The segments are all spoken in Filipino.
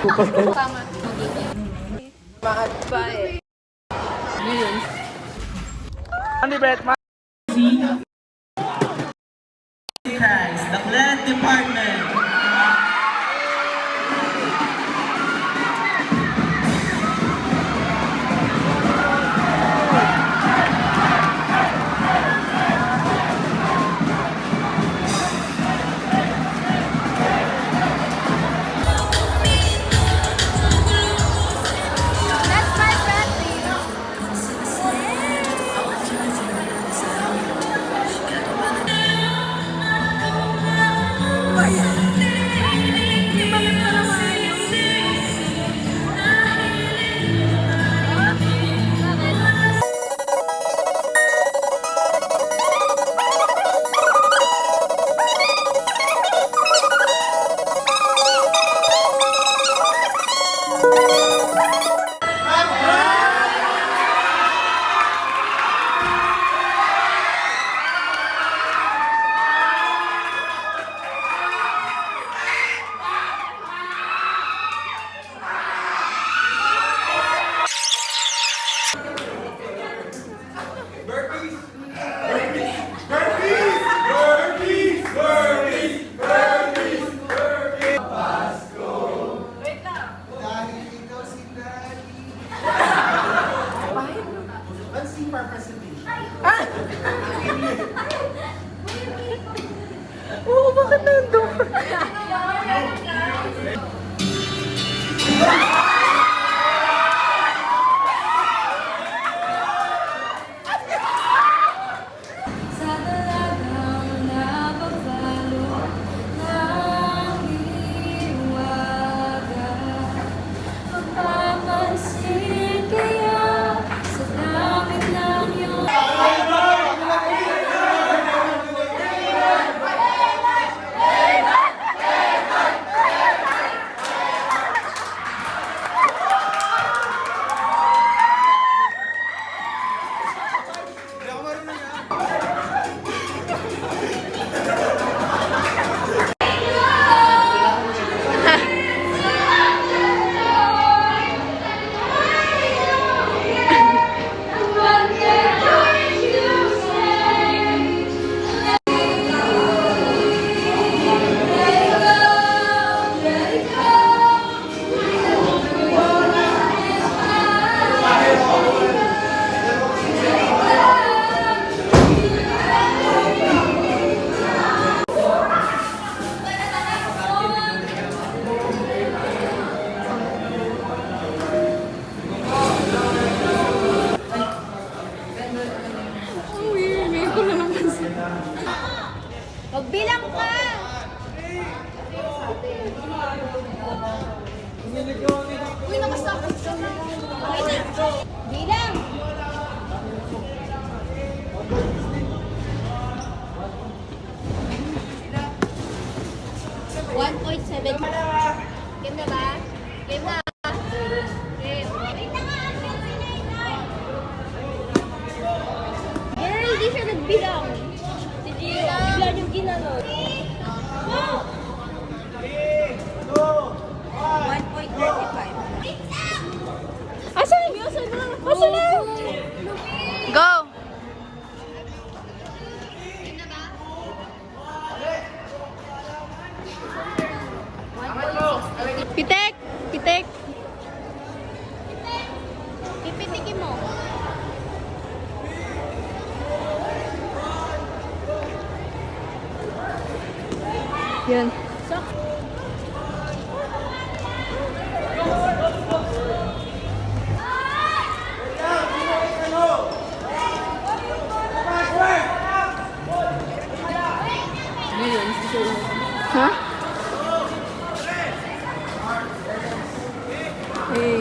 Tama. Mahal pa eh. Yun. Andy Betman. Christ, the Glad Department. Oo, bakit nandun? Sa dalagang napapalo ng hiwaga, magpapansin kaya sa dami ng iyong Magbilang ka! Uy, nakasakot ka na. Bilang! $1.7. Game na ba? Game na. Game. Girl, di siya nagbilang. Bigla yung ginano. 1.35. Asan? Asan na? Go! Pitek! Pitek! Pipitikin mo. Yun. Ha? Eh.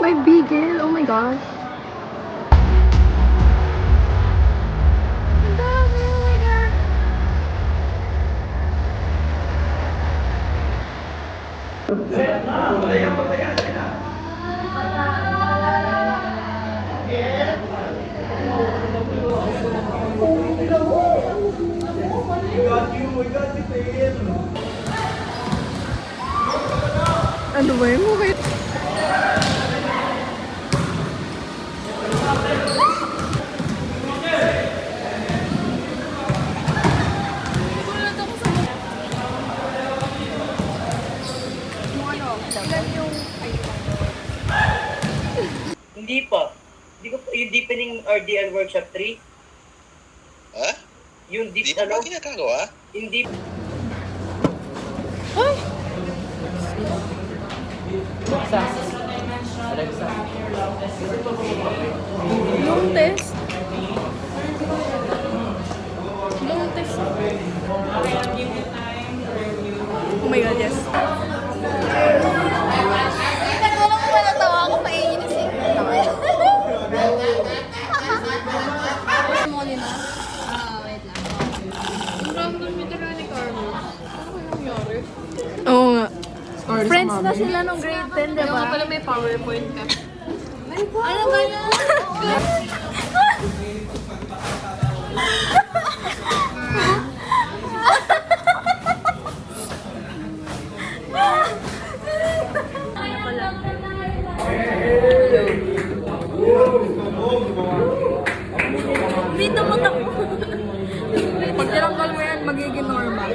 My beagle, oh my gosh. Ang dami, oh my God. Ano ba yun? Okay. Hindi pa. Hindi ko yung deepening RDL workshop 3. Ha? Yung deep Di mo ba ginagawa? hindi Yung test. Yung test. Oh my God, yes. Nagulong ko na tawa ako, maiinis eh. Mo nila? Wait lang. Ang random yung tira ni Carlo. Ano kaya nangyari? Oo nga. Friends na sila nung grade 10, di Kaya nga ba? pala may PowerPoint ka. Ano ba yan? Dito mo takbo. Pag tinanggal mo yan, magiging normal.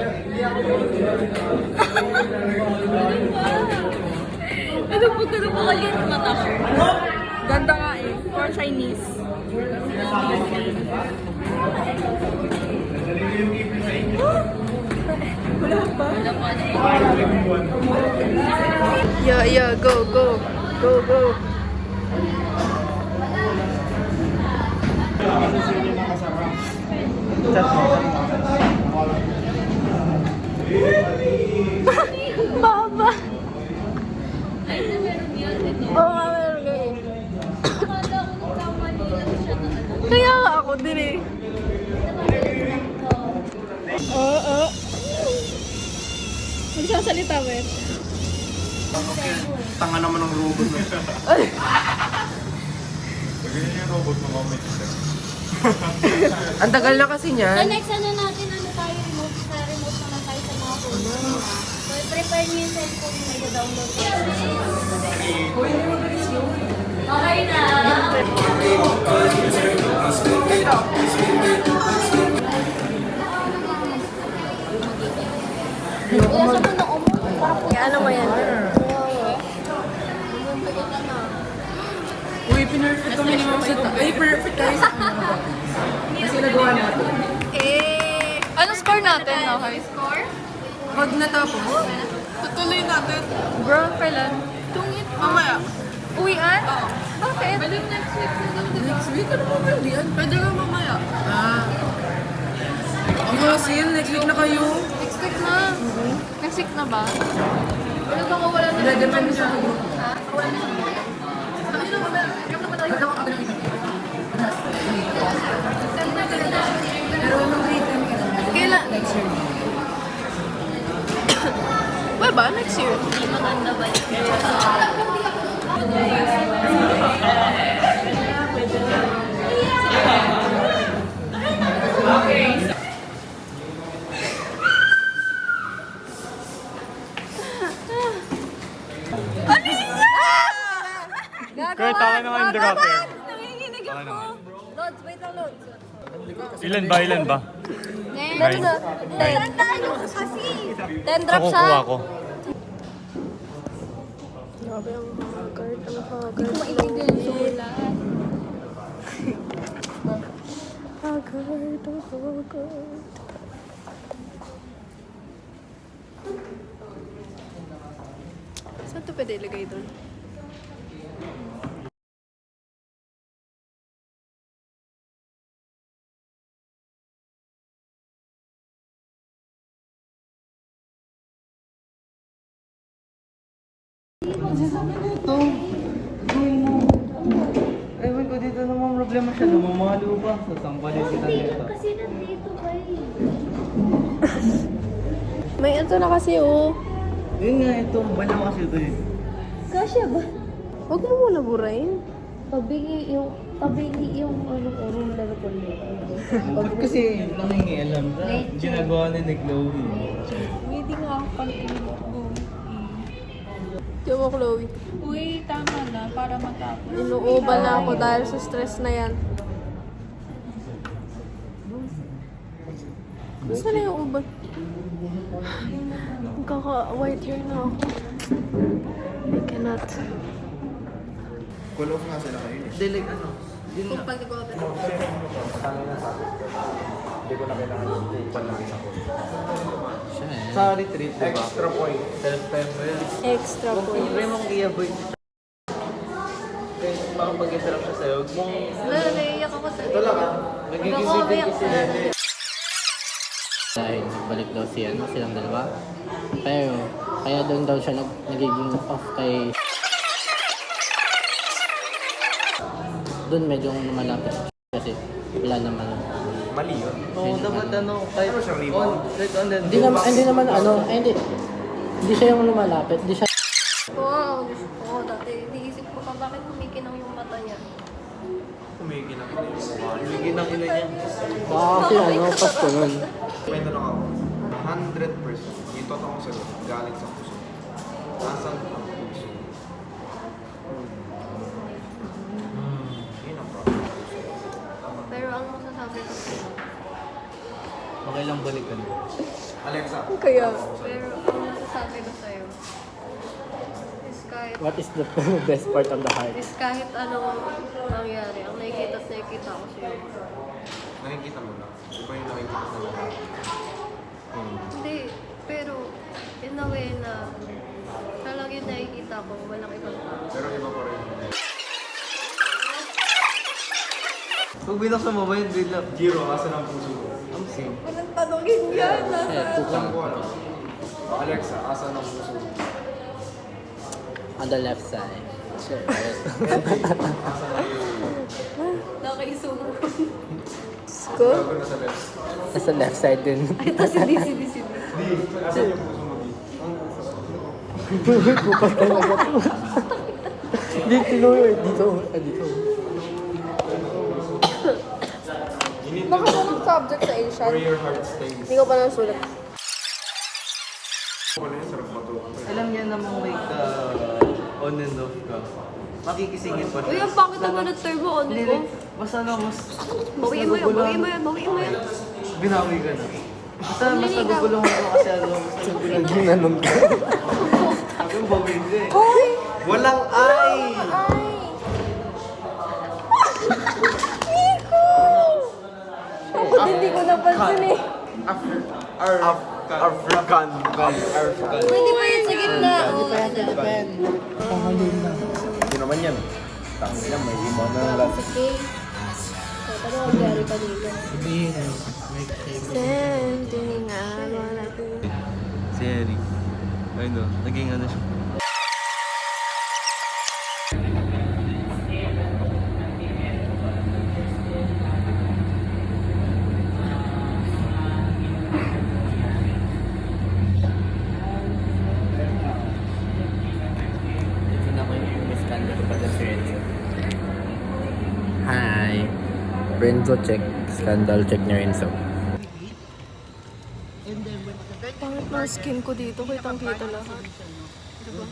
Ano po tulong mo kayo sa mata ko? Ganda nga eh. For Chinese. Wala pa? Yeah, go. Go. Baba. Ay, meron yan. Oo nga, meron kayo. Akala ko nagkamali lang siya na ano. Kaya nga ako din eh. Oo. Magsasalita mo yan. Tanga naman ng robot mo. Ang tagal na kasi So niyan. next ano natin, ano tayo, remote naman tayo sa mga phone. So prepare niyo yung cellphone yung may download. Okay na. Ilasa mo na umo. Ano mo yan? Uy, pinurfect kami ni Ma'am Sita. Ay, perfect tayo sa kasi nagawa natin. Ano score natin? Okay. Score? Pag natapos, tutuloy natin. Bro, kailan? Tungit. Mamaya. Uwian? Oo. Bakit? Pwede next week. Next week? Ano ba pwede yan? Pwede ka mamaya. Ang hasil, next week na kayo. Next week na. Next week na ba? Ano ba kung wala na? Hindi, depende sa ako. Ha? Wala na. Pero anong grade ka? Kailan? Next year. Well ba? Next year. Hindi maganda ba yun? Kaya taka na nga yung drakter. Nanginginig Taka na nga. Lods, wait lang, Lods. Ilan ba? Meron na. 10. Tayo kasi. 10 So, drops kukuha ha. ko. Grabe ang haggard, ang haggard. Hindi ko maintindihan yung sulat. Haggard, ang haggard. Saan ito pwede ilagay doon? Ewan ko dito naman problema siya. Namamalo pa. Sasambalin kita nito. Kasi nandito kayo. May ito na kasi oh. Yun nga, ito. Balaw kasi ito eh. Kasya ba? Huwag mo muna burahin. Pabigay yung Kabili yung roller ko Kasi nangingialam ka. Ginagawa ni Chloe. Hindi nga ako pang-inom. Diyo mo, Chloe. Uy, tama na. Para matapos. Inuuban na ako dahil sa stress na yan. Gusto na yung uban? Kaka-white hair na ako. I cannot. Cool off nga sila kayo eh. Hindi, like ano. Yun Kung nga. pag nag-open. Hindi ko na kailangan yung panlangis ako. Sa retreat, diba? Extra point. Self-time mo yun. Extra point. Try mong i-avoid. Kaya parang pag-interrupt siya sa'yo, huwag mong... Wala, naiiyak ako sa Ito lang ah. Nagiging kasi yan. Dahil balik daw silang dalawa. Pero, kaya doon daw siya nagiging off kay... Doon medyo lumalapit kasi wala naman. Mali yun. Oo, dapat ano, kahit Ano siyang rebound? Hindi naman hindi siya yung lumalapit. Hindi siya Oo, oo, dati iniisip ko pa bakit kumikinang yung mata niya. Kumikinang ina yung mukha. Kumikinang ina niya. baka kasi Pasko nun. May tanong ako. 100% yung totoong sagot galing sa puso. Nasaan ang puso? Yun ang problem. Tama. Pero ang masasabi ko sa'yo, Okay lang balikan. Alexa. kaya, pero ang masasabi ko sa'yo, What is the best part of the heart? is kahit anong mangyari, ang nakikita ko sa'yo. Nakikita mo na. Iba yung nakikita sa lahat. Hindi, pero in a way na siya lang yung nakikita ko, walang ibang tao. Pero iba pa rin. Pag binaksan mo ba yun, bigla? Giro, asan ang puso mo? Ang sim. Walang tanongin yan, Alam ko ano. Alexa, asan ang puso mo? On the left side. Sure. Asan ang puso mo? Nakaisumo. Gago na sa left. Nasa left side din. Ay, ito si DC. Di, asan yung puso mo? Di? Bukas talaga to. Dito. You need to Bakit know anong subject sa Asian? where your heart stays. Hindi ko pa nasulat. Ano yun? Sarap ba ito? Alam niya namang may on and off ka. Makikisingit pa siya. Uy, ang pangit naman ng term mo, on Hindi, and like, off. basta na, mas Bawiin mo yan, bawiin mo yan, bawiin mo yan. binawi ka na. Basta mas naguguluhan ko kasi ano, mas naguguluhan ko. Ginanong ka. Sabi mo, bawiin ka eh. Hoy! Walang ay! Ako hindi ko napansin eh. African. Hindi pa yan sa gitna. Oo, Hindi naman yan. Tangin na, may iba na lang. sige. Pero ang gari kanina. Sending out what I do. Si Eric. Ayun o, naging ano siya. Ito na ko yung miscandal pa sa Renzo. Hi. Renzo check. Scandal check ni Renzo. Pangit ng skin ko dito, kitang-kita lahat. Diba?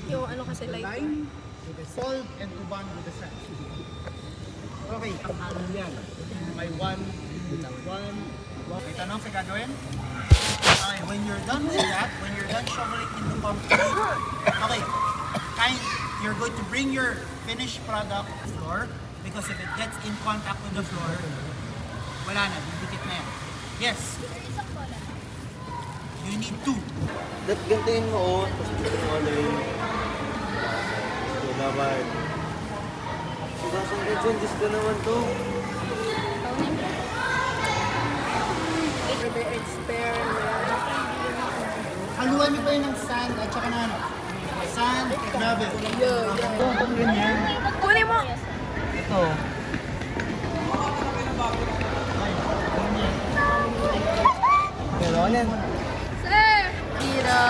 Yung ano kasi light. Solve and to bond with the sense. Okay, ano yan? May one. May tanong sa gagawin? Okay, when you're done with that, when you're done shoveling in the pumpkin, okay, you're going to bring your finished product to the floor because if it gets in contact with the floor, wala na, bibikit na yan. Yes. You need two. Gantiin mo o, tapos dito mo alay. Wala ba? Sugasang ka dyan, Diyos ko naman to. Haluan niyo pa yun ng sand at saka na sand, gravel. Kung ganyan. Kunin mo! Ito. Pero ano yan? Sir! Tira!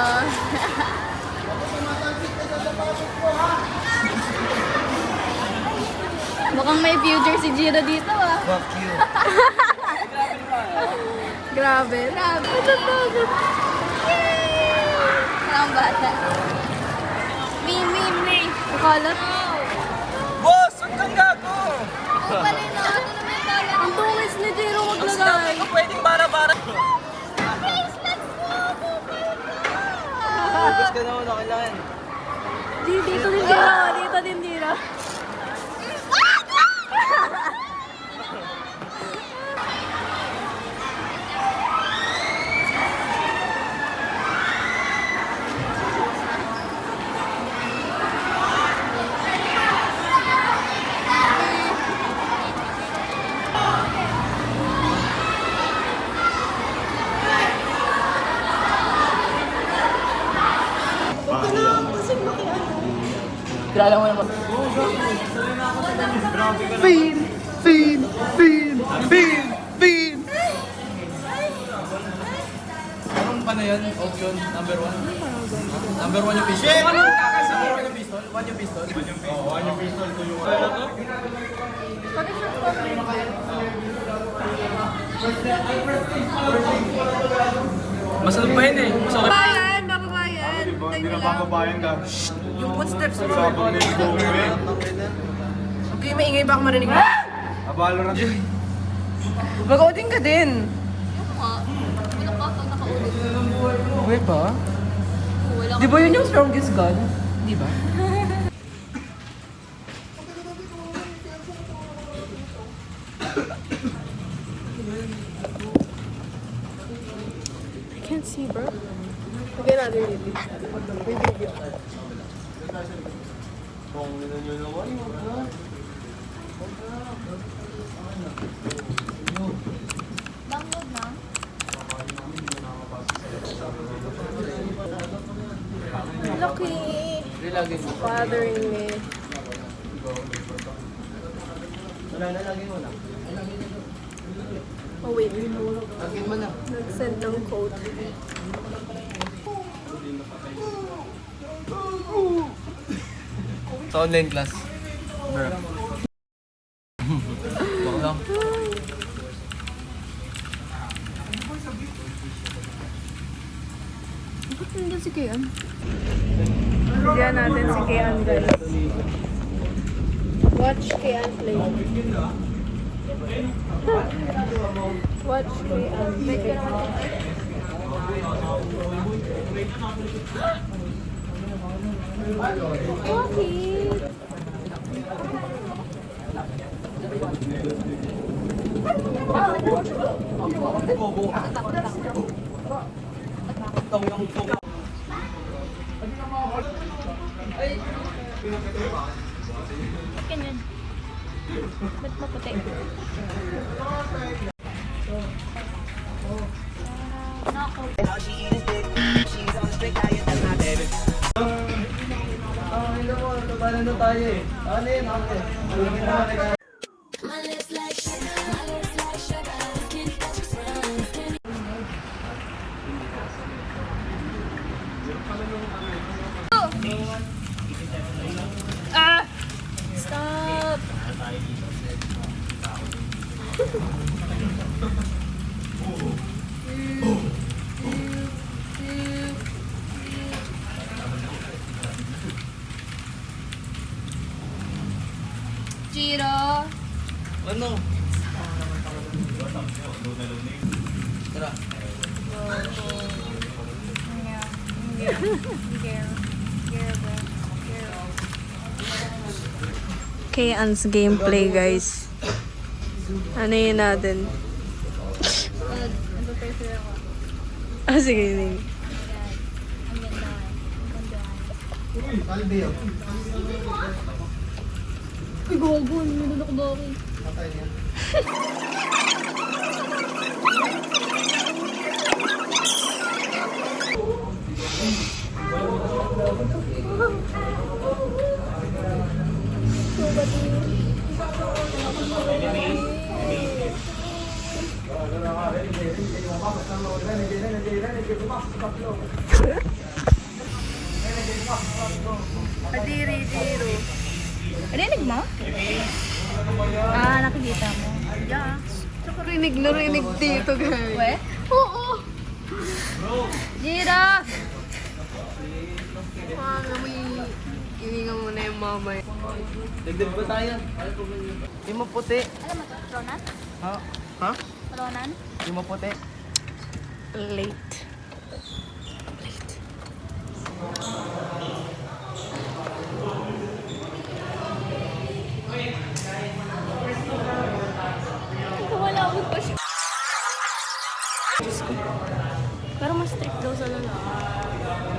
Mukhang may future si Giro dito ah. Fuck you. Grabe. Grabe. Ang bata. Me. Kalat. Boss! Huwag kang gago! Ang tungis ni Giro maglagay. Pwedeng bara-bara. Focus ka naman, okay lang yan. Dito din Giro. Dito din Giro. Kilala mo naman. Fin! Anong pa na yan? Option number 1? Number 1 yung pistol? Shit! Number 1 yung pistol? 1 yung pistol? Oo, 1 yung pistol. 2 yung Masarap pa yun eh. Babayan, babayan. Hindi na bababayan ka. Yung footsteps. Sabang na yung buhay. Okay, maingay ba ako marinig mo? Abalo na dyan. Mag-outing ka din. Okay ba? Di ba yun yung strongest gun? Di ba? I can't see, bro. Okay, natin dito. Lucky. Bothering me. Oh wait. Nag-send ng code. Sa online class. Bro. Baka lang. Bakit nandiyan si Kian? Diyan natin si Kian, guys. Watch Kian play. Watch Kian play. Cute! Ganyan. Ba't maputi? Nako. Paano tayo eh? Ano yun? Ah! Stop! Giro! Ano? Tara. Kian's gameplay, guys. Ano yun natin? Ah, sige, sige. Ay, gogo. Nilulok ba ako? Adiri, Jiro. Rinig mo? Ah, nakikita mo. Yeah. Rinig na rinig dito, guys. We? Oo. Gira! Mami, may ininga muna yung mama. Dagdag ba tayo? Yung maputi. Alam mo to? Ronan? Ha? Ha? Ronan? Yung maputi. Late. Wala ako pa siya. Pero mas strict daw sa lalaki.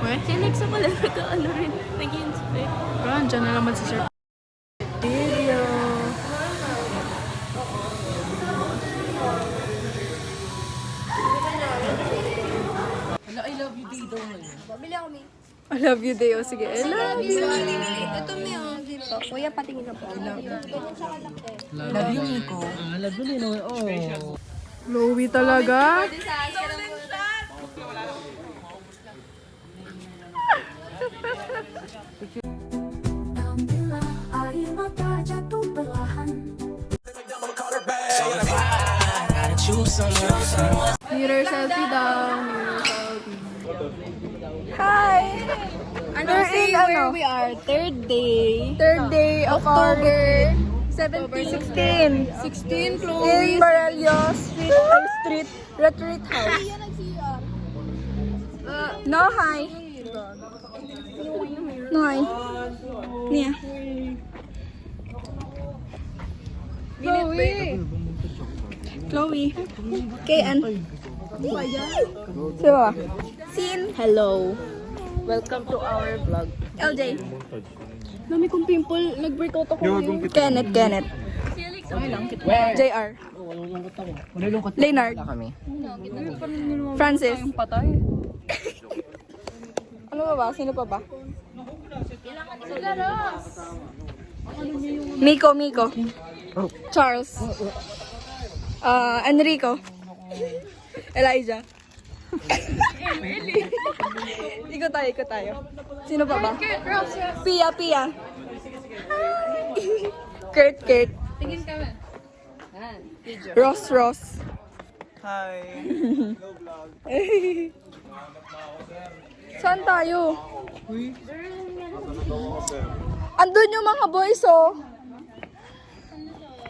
Weh? Si Alexa pala nag-ano rin. Nag-inspect. Pero andyan na naman si Sir. Video. I love you, Dido. I love you, Deo. Sige, I love you. Ito may dito. Kuya, patingin ka po. Love you, Nico. Love you, Lino. Oh. Glowy talaga. Mirror selfie daw. Mirror selfie. Hi! We're in where we are. Third day of October 16 in Barelios Street Retreat House. No, hi. No, hi. Nia. Chloe. Kayan. Siapa? Sin. Hello. Welcome to our vlog. LJ. Dami kong pimple. Nag-breakout ako. Kenneth. JR. Leonard. Francis. Ano ba? Sino pa ba? Miko. Charles. Enrico. Elijah. Ikot tayo. Sino pa ba? Pia. Kurt. Tingin kami. Ross. Hi. Saan tayo? Andun yung mga boys, oh.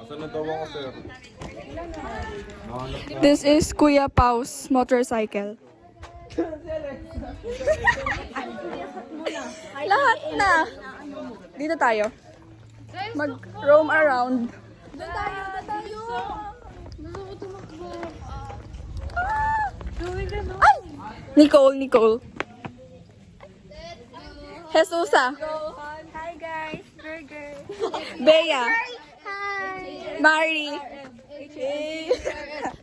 Asan na daw ako, sir? This is Kuya Pau's motorcycle. Lahat na. Dito tayo. Mag-roam around. Doon tayo. Ay! Nicole. Jesusa. Hi guys, burger. Bea. Hi. Mari.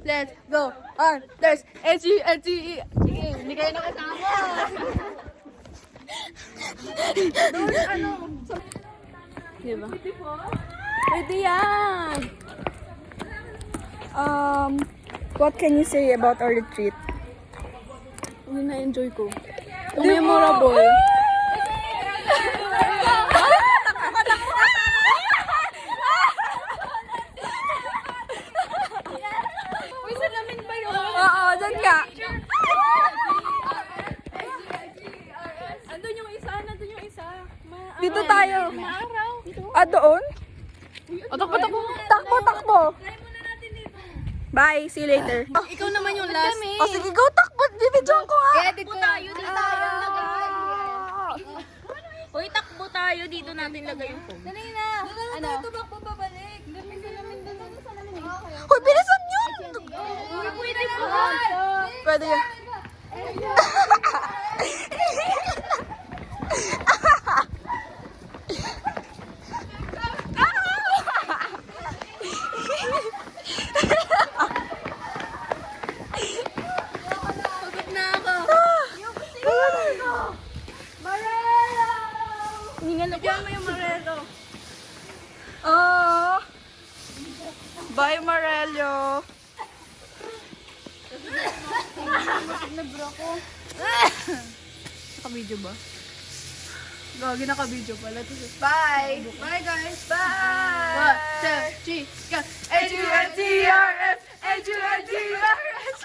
Let's go on. There's H-E-H-E. Hindi kayo nakasama. Diba? Pwede yan. What can you say about our retreat? Na-enjoy ko. Memorable. Oo, dyan ka. Andun yung isa. Dito tayo. Doon? Takbo. Bye, see you later. Ikaw naman yung last. Sige, go, takbo. Bibidyoan ko nga. Edit ko tayo dito. Hoy, takbo tayo. Dito natin lagay yung phone. Dali na. Ano? Tumakbo pabalik. Hoy, bilisan yun. Pwede po. Pwede yan. Pagod na ako. Hingan ako. Diyan mo yung Marelo. Bye, Marelio. Nabro ko. Naka-video ba? Gagi, naka-video pala. Bye! Bye, guys! Bye! 1, 2, 3, go! H-U-N-T-R-S! H-U-N-T-R-S!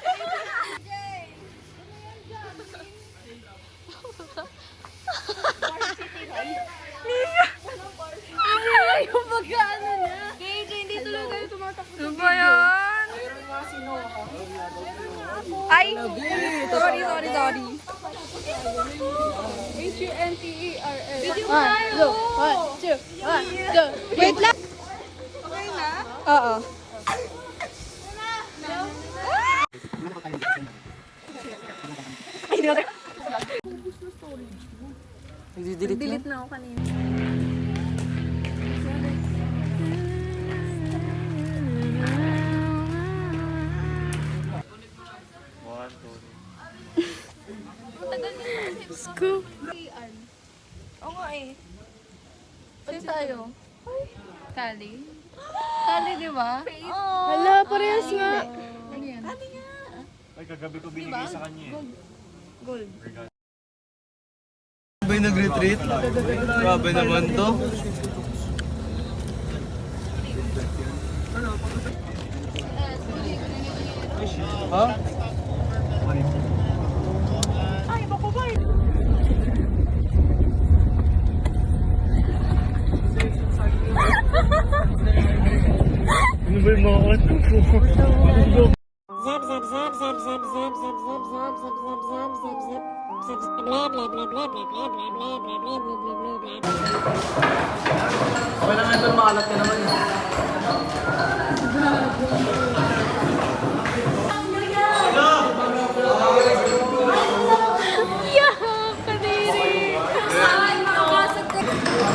Yung pagkaano na. KJ, hindi tuloy kayo tumatakbo. Ano ba yan? Ay! Sorry. H-U-N-T-E-R-S. One, two. Wait lang! Okay na? Oo. Ay, hindi ko delete na ako kanina. Scoop. Oo nga eh. Saan tayo? Kali. Kali, di ba? Hala, parehas nga. Ay, kagabi ko binigay sa kanya eh. Gold. Sabay nag-retreat? Grabe naman to. Ha? Ano ba yung mga auto po? Zap zap zap zap zap zap zap zap zap zap zap zap zap zap zap zap blah blah blah blah blah blah blah blah blah blah blah blah blah blah. Okay lang ito, maalat ka naman. Ay, makakasag ko.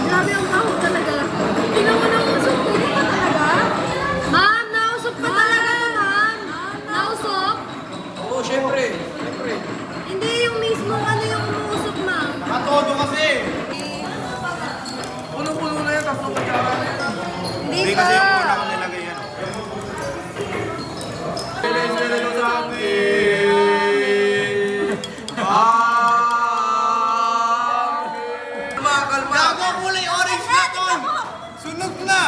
Grabe ang tahog talaga. Tingnan mo ng usok ko. Hindi pa talaga? Ma'am, nausok pa talaga, ma'am. Nausok? Oo, syempre. Hindi yung mismo ano yung umuusok, ma'am. Matodo kasi! Puno-puno na yan, tapos magkakaroon na yan. Hindi kasi yung una ko nilagay yan. Kalma. Gago, kulay orange na tol! Sunog na!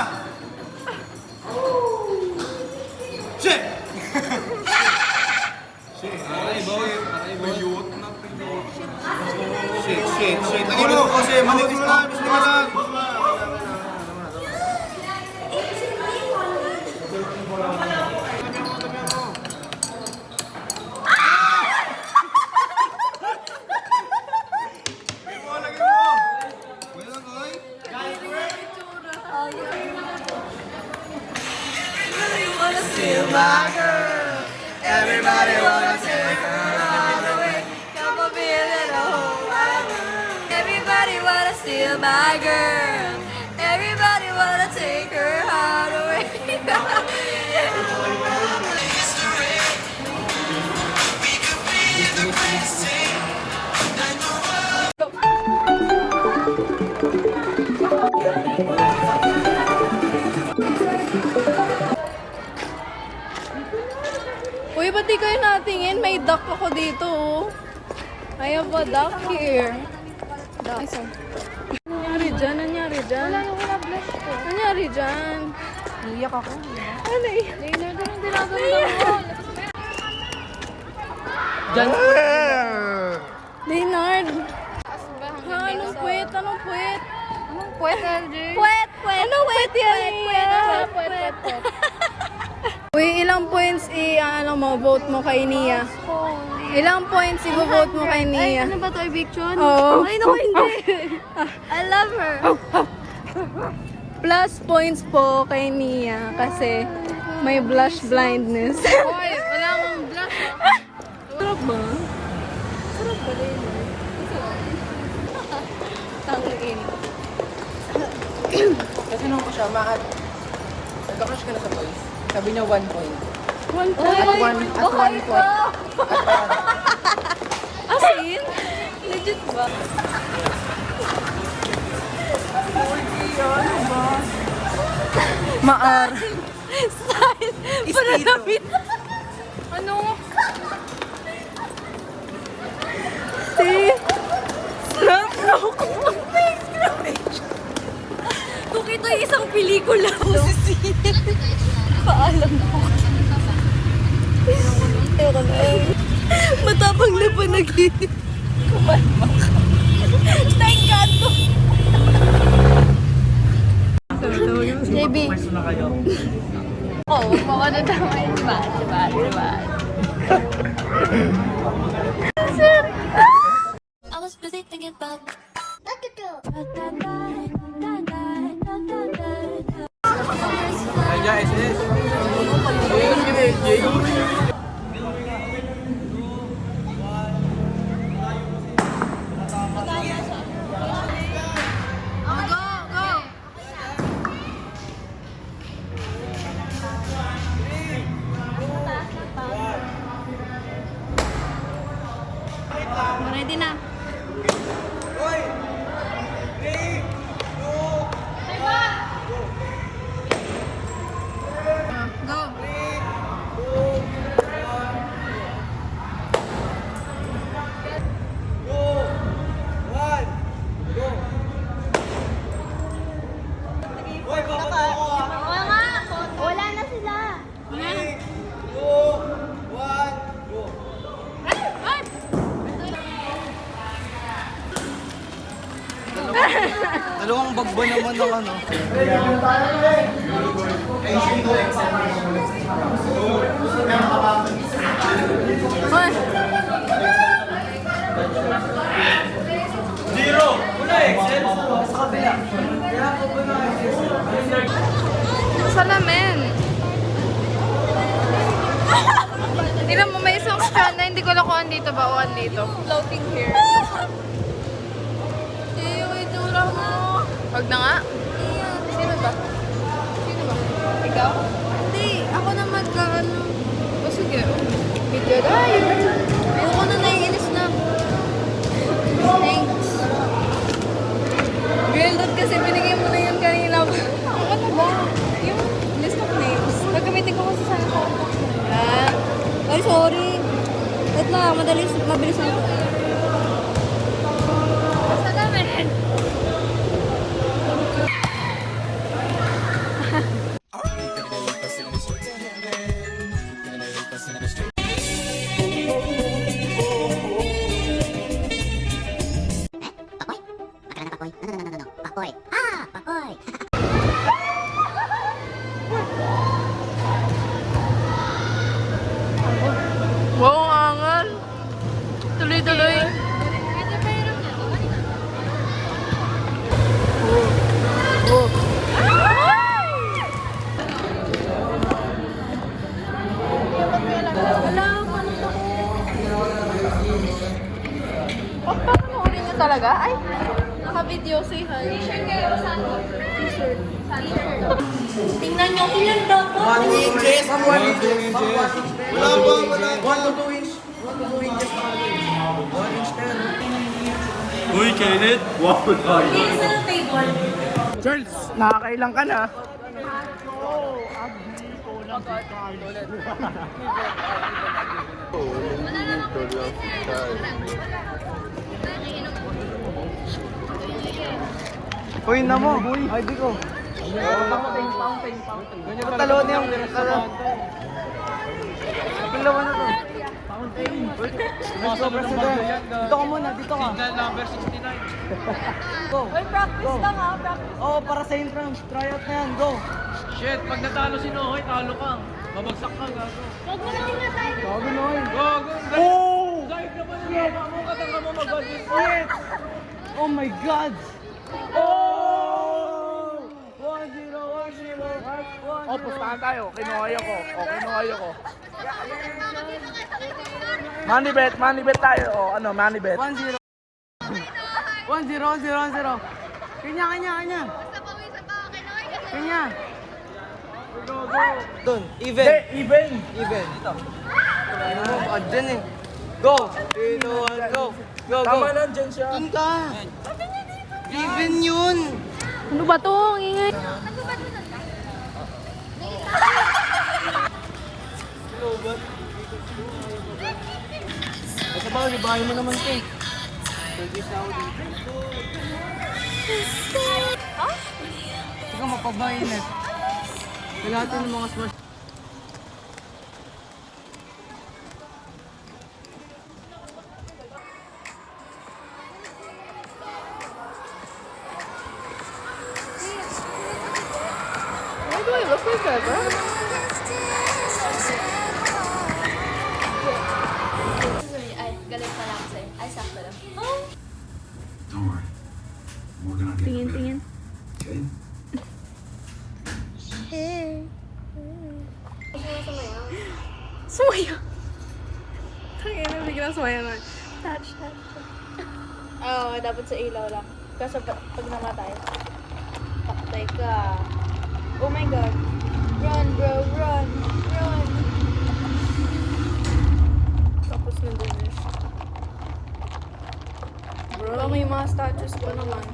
Shit! Shit. Ano kasi, manipis na. Everybody wanna take her all the way. Come on, be a little hoe. Everybody wanna steal my girl. Everybody wanna take her heart away. Uy, ba't di kayo natingin? May duck ako dito, oh. I have a duck here. Duck. Nangyari dyan? Wala blush ko. Nangyari dyan? Iyak ako. Ano eh? Leonardo, anong dinaganda mo? Dyan? Leonard! Ha, anong puwet? Anong puwet? LJ? Puwet! Anong puwet yan? Puwet. Uy, ilang points vote mo kay Nia? Ilang points i-vote mo kay Nia? Ay, ano ba to, eviction? Oo. Ay, naku, hindi. I love her. Plus points po kay Nia kasi may blush blindness. Hoy, wala akong blush. Sarap ba? Sarap ba rin? Tangin. Kasi nung ko siya, nagka-crush ka na sa boys. Sabi niya 1 point. 1 point? At 1 point. As in? Legit ba? Maar. Style! Pananamit! Ano? Si? Snap look! Kung ito yung isang pelikula ko sa sine. Paalam po. Ayoko na. Matapang na panaginip. Kumalma ka. Thank God to. JB. Oh, huwag mo ko na damay. Diba? I was busy thinking about Ayan, SS. Ayun, LJ. Ready na. Go. wala na sila. Dalawang bagba naman ng ano. Salamin. Tingnan mo, may isang strand na hindi ko alam kung andito ba o andito. Floating here. Yung itura mo. Wag na nga. Sino ba? Ikaw? Hindi, ako na magkaano. O sige. Video tayo. Ayoko na naiinis na. Thanks. Girl, dot kasi binigay mo na yun kanina. Ano ba? Yung list of names. Nagkamitin ko kasi sana sa Ah. Ay, sorry. Wait lang, mabilis na ito. Salamin. Wow, ang angal. Tuloy-tuloy. Papanoorin niyo talaga? Ay, naka-video. Say hi. T-shirt. Tingnan nyo, ilan daw po? 1 inches. 1 inches. Wala pa, wala pa. 1 to 2 inches. 1 to 2 inches. 1 inch na yun. Uy, Kenneth. Wow, tayo. Ilan sa table? Charles, nakakailang ka na. Uy, na mo. Ay, di ko. Talon yung talon. Pilawan na to. Let's go, President. Dito ka muna, dito ka. Signal number 69. Go. Uy, practice lang ha, practice. Oo, para sa intrams. Try out na yan. Go. Shit, pag natalo si Nohoy, talo ka. Babagsak ka, gago. Huwag mo na hinatay. Bago na yun. Go, go. Oh! Dahil naman yung mama mo, katanga mo mag-adjust. Shit! Oh my God! Oh! 1-0, 1-0. Oh, pustahan tayo. Kinuhay ako. Oh, kinuhay ako. Money bet tayo. Oh, ano, money bet. 1-0. 1-0. Kanya. Kanya. Doon, even. Even. Even. Dito. Ano mo, dyan eh. Go! 3, 2, 1, go! Go, go! Tama lang dyan siya. Doon ka! Even yun! Ano ba to? Ang ingay. Basta ba, libahin mo naman cake. Turkish na ako dito. Ikaw mapabainit. Lahat ng mga smash. Why do I look like that, bro? Ay, galing pala ako sa'yo. Ay, sakto lang. Don't worry. I'm working on getting Tingin, better. tingin. Okay? Sumaya. Tangin na, biglang sumaya na. Touch. Oo, dapat sa ilaw lang. Kasi pag namatay, paktay ka. Oh my God. Run, bro, run. Tapos nandun na siya. Bro, may mga statues pa naman.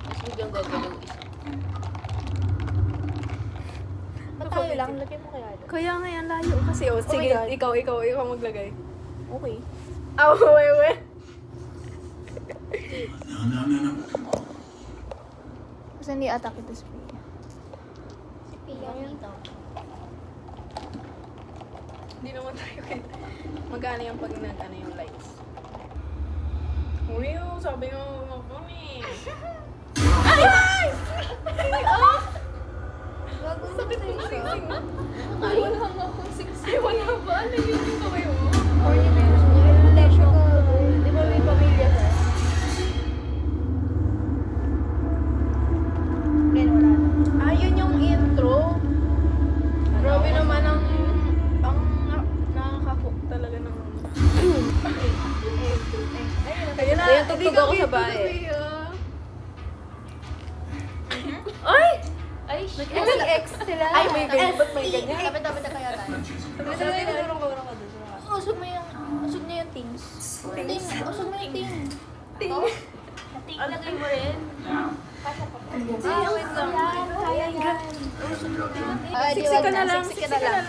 Mas biglang gagalaw isa. Tayo lang, lagyan mo kaya. Kaya nga yan, layo kasi. Oh, sige, ikaw maglagay. Okay. Oh, wait. No. Kasi hindi attack ito spray. Si Pia dito. Hindi naman tayo magkano yung pag nag-ano yung lights. Uy, sabi nga mag-funny. Sakit mo siksing. Ay, wala nga akong siksing. Ay, wala ba? Ano yun yung kamay mo? Di ba may pamilya ka? Ah, yun yung intro. Grabe naman ang nakakahook talaga ng Kaya na, Ayun, tugtog ako sa bahay. Ay! Ay, Nag-X sila. Ay, may ganyan. Ba't may ganyan? Dapat na kaya tayo. Usog mo yung, usog niya yung things. Ting, usog mo yung ting. Ting. Ting, lagay mo rin. Wait lang. Kaya yan. Usog mo yung ting. Siksik ka na lang. Siksik ka na lang.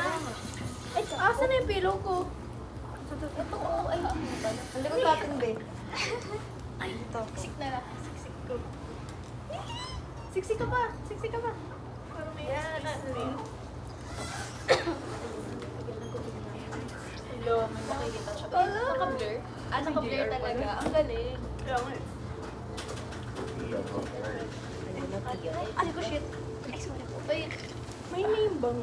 Ay, asan na yung pillow ko? Ito, ay. Hindi ko tatin, be. Ay, ito. Siksik na lang. Siksik ko. Siksik ka pa. Siksik ka pa. Parang may yan. Hello, may makikita siya. Naka-blur? Naka-blur talaga. Ang galing. Ay, ko shit. Ay, sorry po. May name bang...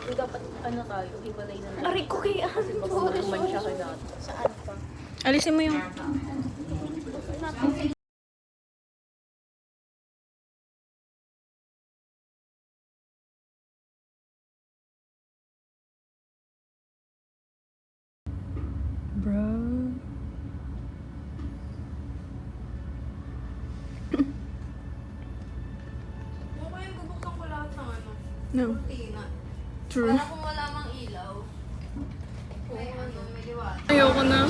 Dapat ano tayo, hiwalay na lang. Aray ko kay Kasi baka maruman siya kay natin. Saan pa? Alisin mo yung... Bro. Okay, bubuksan ko lahat ng ano. No. Tina. True. Para kung wala mang ilaw. Kung ano, may liwanag. Ayoko na.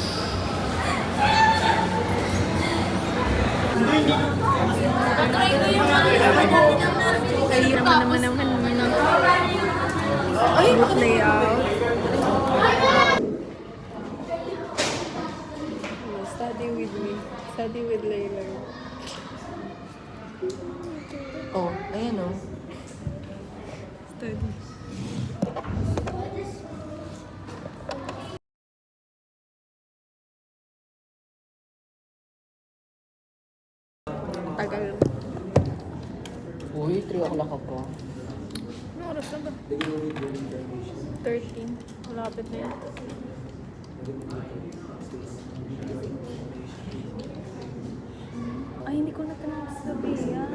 Try ko yung mga Ay, naman. Ay, layout. Study with me. Study with Layla. Oh, ayan oh. Study. Tagal. Uy, 3 o'clock ka pa. Ano oras na ba? 13. Malapit na yan. Ay, hindi ko na tanong sa Bea.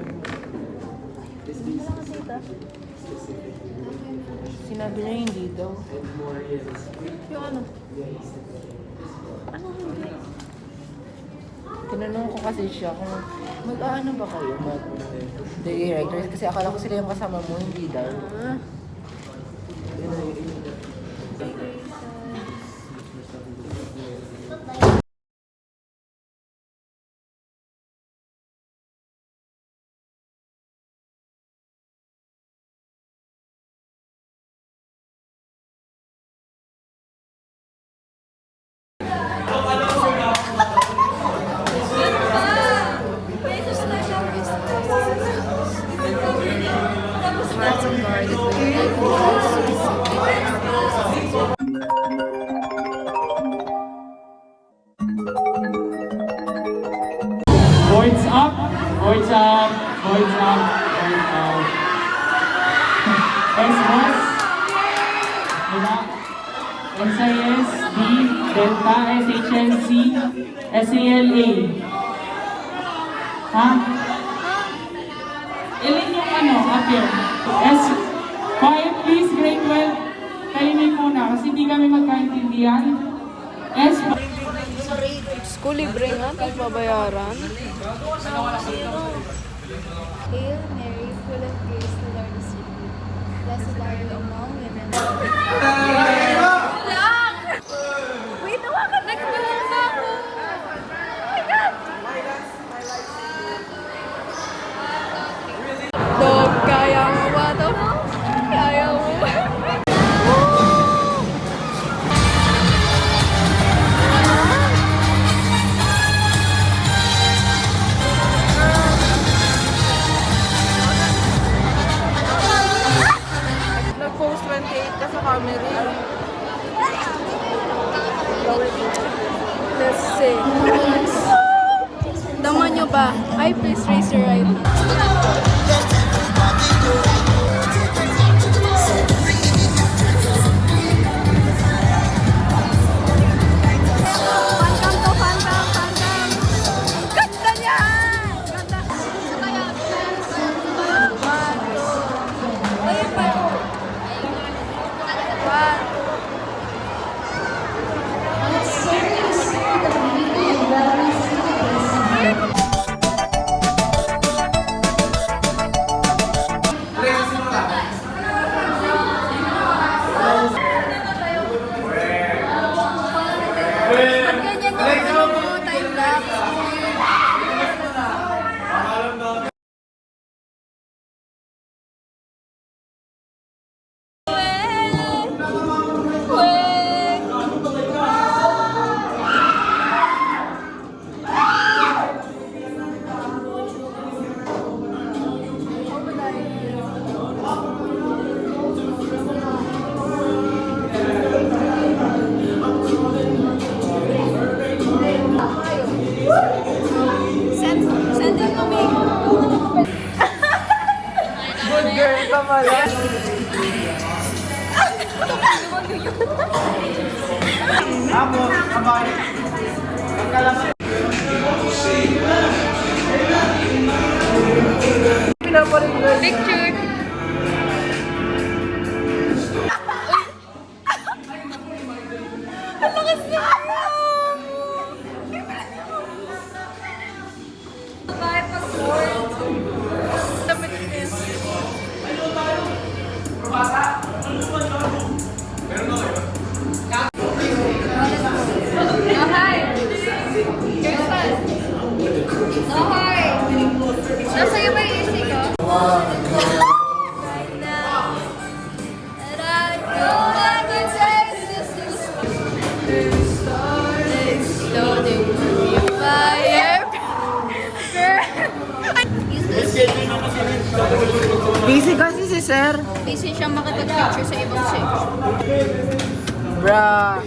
Wala ka data. Sinabi niya hindi daw. Yung ano? Ano hindi? Tinanong ko kasi siya kung mag-ano ba kayo? Mag-directors? Kasi akala ko sila yung kasama mo, hindi daw. Ah. Hearts unguarded when your life requires to receive it. Boards up, boards up, boards up, boards up. S-Boss, diba? SIS, D, Delta, SHNC, SALA. Ha? Ilan yung ano, appear? Quiet please, grade 12. Tahimik muna kasi hindi kami magkaintindihan. S, School libre nga, tapos babayaran. Hail Mary, full of grace, the Lord is with you. Blessed are you among women. Wait, hawakan na ako! Oh my God! Dog, kaya mo ba ito? Kaya mo ba? Nag-post 28 ka sa camera. Let's see. Daman nyo ba? Ay, please raise your right hand. Phantom to, phantom, phantom. Ganda niyan! Ganda. One, two. Ayun pa. One. Pag ganyan yung time lapse. Send it to me. Good girl ka pala. Tapos, kabay. Pagkalasa. Picture. Ang lakas niya! Bakit pa sport? Dapat yun. Oh, hi! Here's fun. Oh, hi! Nasa iyo ba yung AC ko? Right now, and I know I can taste this exploding fire. Busy kasi si sir. Busy siyang makipag-picture sa ibang section. Bruh.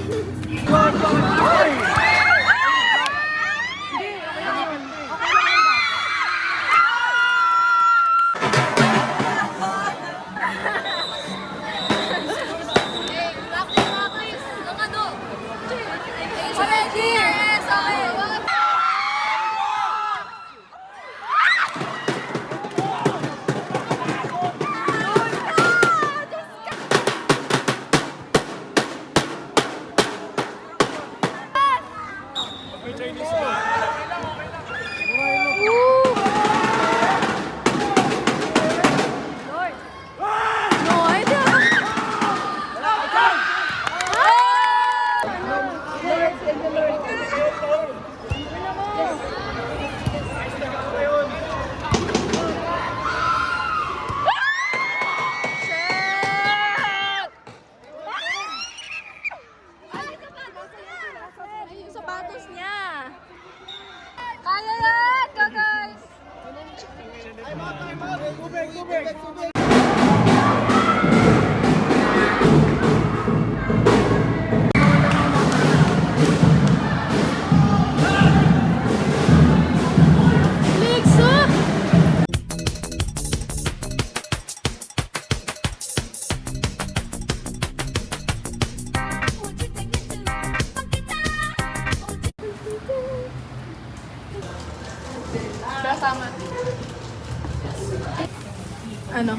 Ano?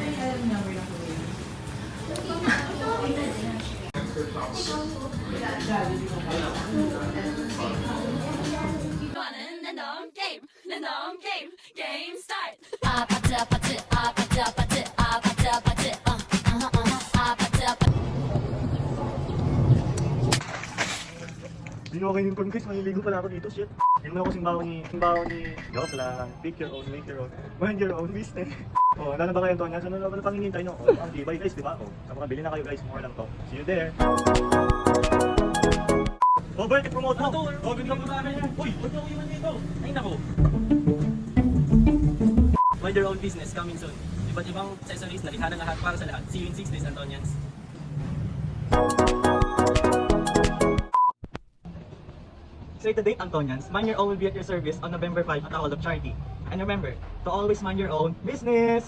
Hindi ako yung guys, maliligo pala ako dito, shit. Hindi mo ako simbaho ni, joke lang, pick your own, make your own, mind your own business. Oh, ano na ba kayo, Tonya? Ano na ba pangingintay nyo? Oh, ang tibay guys, di ba? Oh, sa mga bili na kayo guys, more lang to. See you there. Oh, Bert, i-promote mo. Oh, good luck sa amin yan. Uy, huwag niyo ako iwan dito. Ay, nako. Mind your own business coming soon. Iba't ibang accessories na likha na lahat para sa lahat. See you in 6 days, Antonians. Save the date, Antonians. Mind Your Own will be at your service on November 5 at the Hall of Charity. And remember, to always mind your own business!